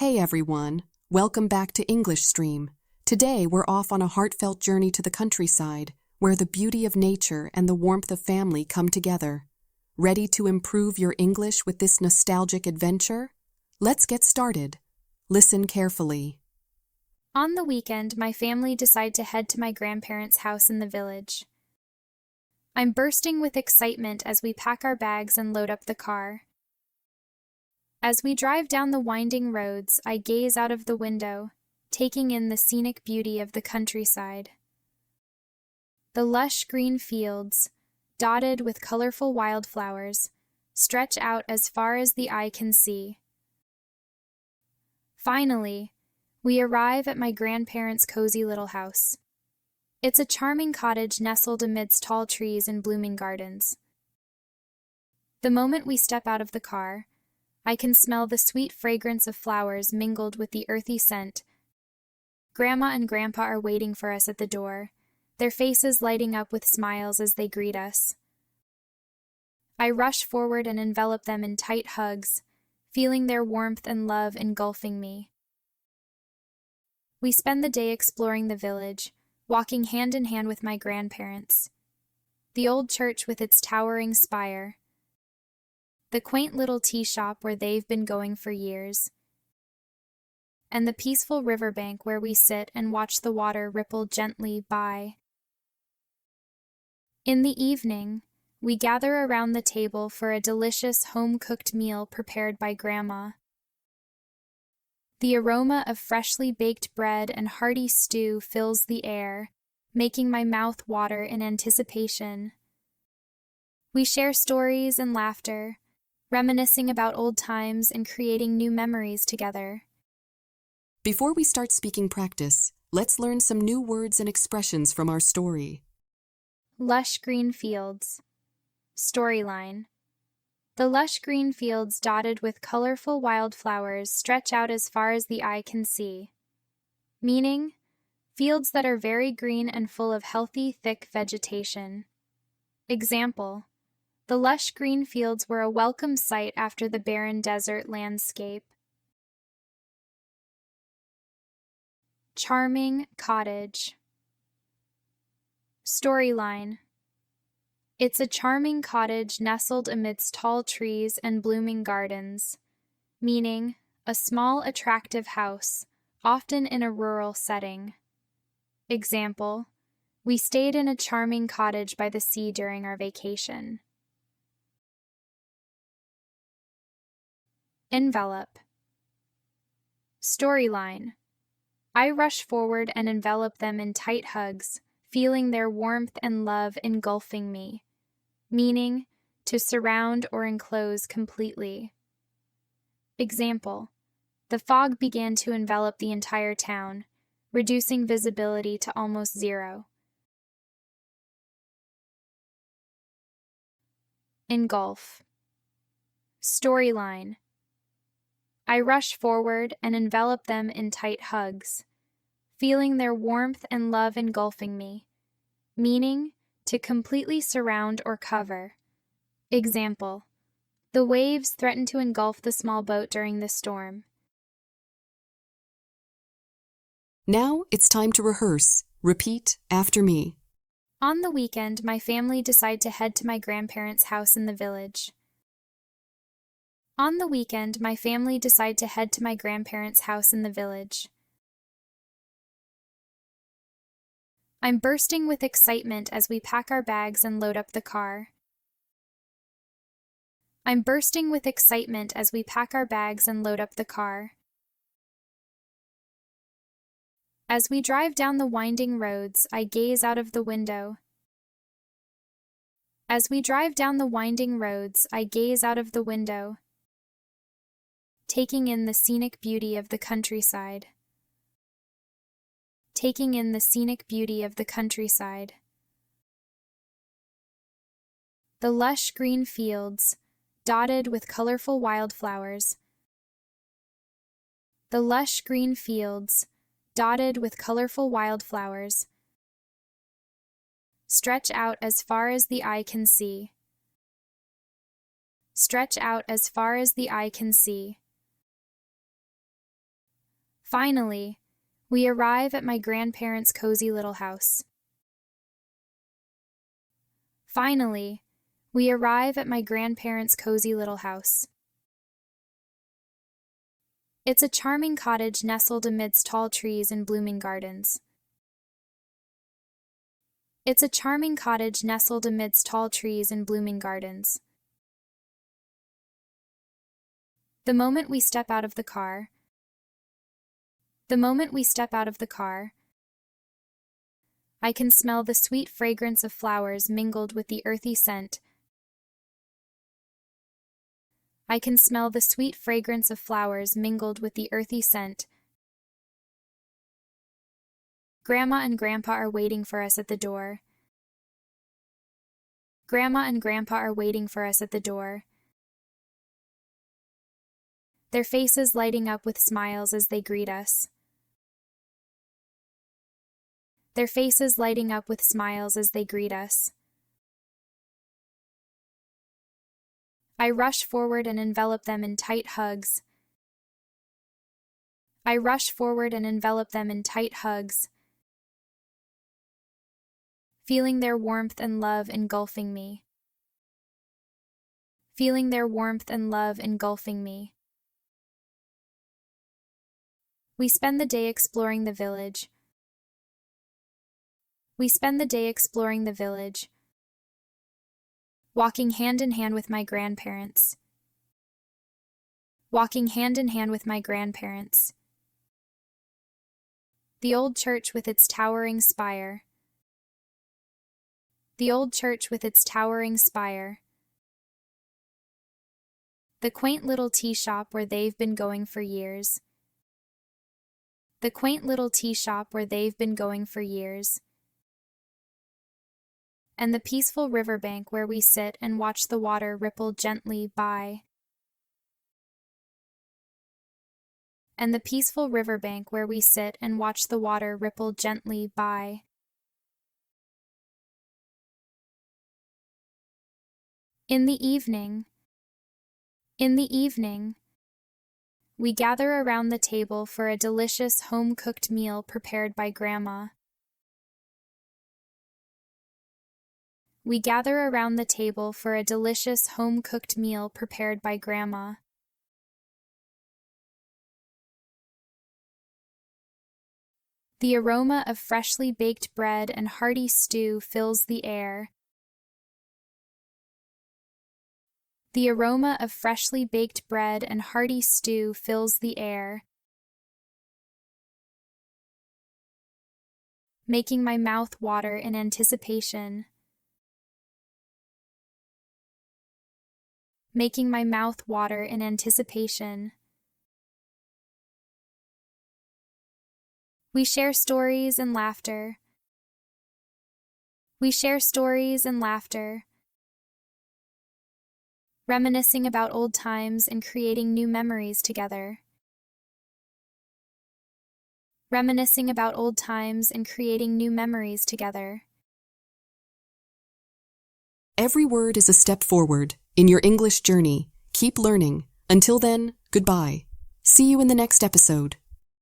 Hey everyone, welcome back to EnglishStream. Today we're off on a heartfelt journey to the countryside, where the beauty of nature and the warmth of family come together. Ready to improve your English with this nostalgic adventure? Let's get started. Listen carefully. On the weekend, my family decide to head to my grandparents' house in the village. I'm bursting with excitement as we pack our bags and load up the car. As we drive down the winding roads, I gaze out of the window, taking in the scenic beauty of the countryside. The lush green fields, dotted with colorful wildflowers, stretch out as far as the eye can see. Finally, we arrive at my grandparents' cozy little house. It's a charming cottage nestled amidst tall trees and blooming gardens. The moment we step out of the car, I can smell the sweet fragrance of flowers mingled with the earthy scent. Grandma and Grandpa are waiting for us at the door, their faces lighting up with smiles as they greet us. I rush forward and envelop them in tight hugs, feeling their warmth and love engulfing me. We spend the day exploring the village, walking hand in hand with my grandparents. The old church with its towering spire, the quaint little tea shop where they've been going for years, and the peaceful riverbank where we sit and watch the water ripple gently by. In the evening, we gather around the table for a delicious home-cooked meal prepared by Grandma. The aroma of freshly baked bread and hearty stew fills the air, making my mouth water in anticipation. We share stories and laughter, reminiscing about old times and creating new memories together. Before we start speaking practice, let's learn some new words and expressions from our story. Lush green fields. Storyline. The lush green fields dotted with colorful wildflowers stretch out as far as the eye can see. Meaning, fields that are very green and full of healthy, thick vegetation. Example. The lush green fields were a welcome sight after the barren desert landscape. Charming cottage. Storyline. It's a charming cottage nestled amidst tall trees and blooming gardens, meaning a small, attractive house, often in a rural setting. Example, we stayed in a charming cottage by the sea during our vacation. Envelop. Storyline. I rush forward and envelop them in tight hugs, feeling their warmth and love engulfing me, meaning to surround or enclose completely. Example, the fog began to envelop the entire town, reducing visibility to almost zero. Engulf. Storyline. I rush forward and envelop them in tight hugs, feeling their warmth and love engulfing me, meaning to completely surround or cover. Example, the waves threatened to engulf the small boat during the storm. Now it's time to rehearse. Repeat after me. On the weekend, my family decide to head to my grandparents' house in the village. On the weekend, my family decide to head to my grandparents' house in the village. I'm bursting with excitement as we pack our bags and load up the car. I'm bursting with excitement as we pack our bags and load up the car. As we drive down the winding roads, I gaze out of the window. As we drive down the winding roads, I gaze out of the window, taking in the scenic beauty of the countryside. Taking in the scenic beauty of the countryside. The lush green fields, dotted with colorful wildflowers. The lush green fields, dotted with colorful wildflowers, stretch out as far as the eye can see. Stretch out as far as the eye can see. Finally, we arrive at my grandparents' cozy little house. Finally, we arrive at my grandparents' cozy little house. It's a charming cottage nestled amidst tall trees and blooming gardens. It's a charming cottage nestled amidst tall trees and blooming gardens. The moment we step out of the car, the moment we step out of the car, I can smell the sweet fragrance of flowers mingled with the earthy scent. I can smell the sweet fragrance of flowers mingled with the earthy scent. Grandma and Grandpa are waiting for us at the door. Grandma and Grandpa are waiting for us at the door. Their faces lighting up with smiles as they greet us. Their faces lighting up with smiles as they greet us. I rush forward and envelop them in tight hugs. I rush forward and envelop them in tight hugs, feeling their warmth and love engulfing me. Feeling their warmth and love engulfing me. We spend the day exploring the village. We spend the day exploring the village, walking hand in hand with my grandparents. Walking hand in hand with my grandparents. The old church with its towering spire. The old church with its towering spire. The quaint little tea shop where they've been going for years. The quaint little tea shop where they've been going for years. And the peaceful riverbank where we sit and watch the water ripple gently by. And the peaceful riverbank where we sit and watch the water ripple gently by. In the evening, we gather around the table for a delicious home-cooked meal prepared by Grandma. We gather around the table for a delicious home-cooked meal prepared by Grandma. The aroma of freshly baked bread and hearty stew fills the air. The aroma of freshly baked bread and hearty stew fills the air, making my mouth water in anticipation. Making my mouth water in anticipation. We share stories and laughter. We share stories and laughter, reminiscing about old times and creating new memories together. Reminiscing about old times and creating new memories together. Every word is a step forward in your English journey. Keep learning. Until then, goodbye. See you in the next episode.